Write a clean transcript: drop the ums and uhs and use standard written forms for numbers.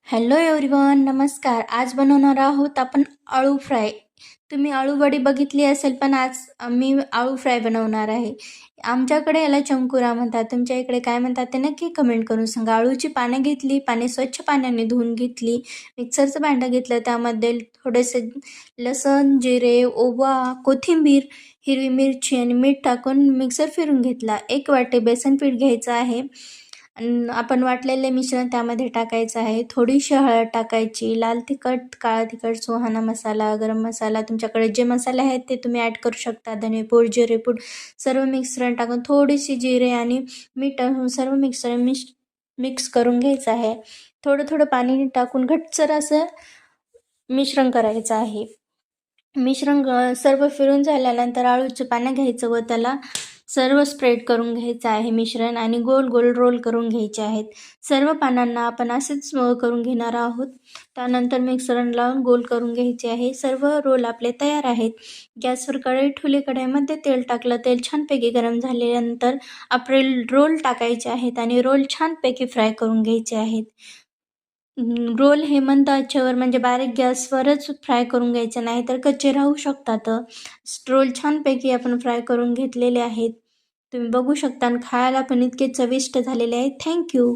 Hello everyone, नमस्कार. आज बनवणार आहोत आपण आळू फ्राय. तुम्ही आळू वडी बघितली असेल, पण आज मी आळू फ्राय बनवणार आहे. आमच्याकडे याला चंकुरा म्हणतात. तुमच्या इकडे काय म्हणतात ते नक्की कमेंट करून सांगा. आळूची पानं घेतली, पाने स्वच्छ पाण्याने धुवून घेतली. मिक्सरचं भांडं घेतलं, त्यामध्ये थोडेसे लसण, जिरे, ओवा, कोथिंबीर, हिरवी मिरची आणि मीठ टाकून मिक्सर फिरून घेतला. 1 वाटी बेसन पीठ घ्यायचं आहे. आपण वाटलेले मिश्रण त्यामध्ये टाकायचं आहे. थोडीशी हळद टाकायची, लाल तिखट, काळा तिखट, सुहाना मसाला, गरम मसाला, तुमच्याकडे जे मसाले आहेत ते तुम्ही ॲड करू शकता. धनेपूड, जिरेपूड, सर्व मिश्रण टाकून थोडीशी जिरे आणि मीठ टाकून सर्व मिक्स करून घ्यायचं आहे. थोडं थोडं पाणी टाकून घट्टसर असं मिश्रण करायचं आहे. मिश्रण सर्व फिरून झाल्यानंतर आळूचे पानं घ्यायचं व त्याला सर्व स्प्रेड करून घ्यायचं आहे मिश्रण आणि गोल गोल रोल करून घ्यायचे आहेत. सर्व पानांना आपण असेच करून घेणार आहोत. त्यानंतर मिक्सरला लावून गोल करून घ्यायचे आहे. सर्व रोल आपले तयार आहेत. गॅसवर कढई ठेवली, कढईमध्ये तेल टाकलं. तेल छानपैकी गरम झाल्यानंतर आपले रोल टाकायचे आहेत आणि रोल छानपैकी फ्राय करून घ्यायचे आहेत. रोल हे मंद आचेवर म्हणजे बारीक गॅसवरच फ्राय करून घ्यायचे, नाही तर कच्चे राहू शकतात. रोल छानपैकी आपण फ्राय करून घेतलेले आहेत. तुम्ही बघू शकता आणि खायला पण इतके चविष्ट झालेले आहेत. थँक्यू.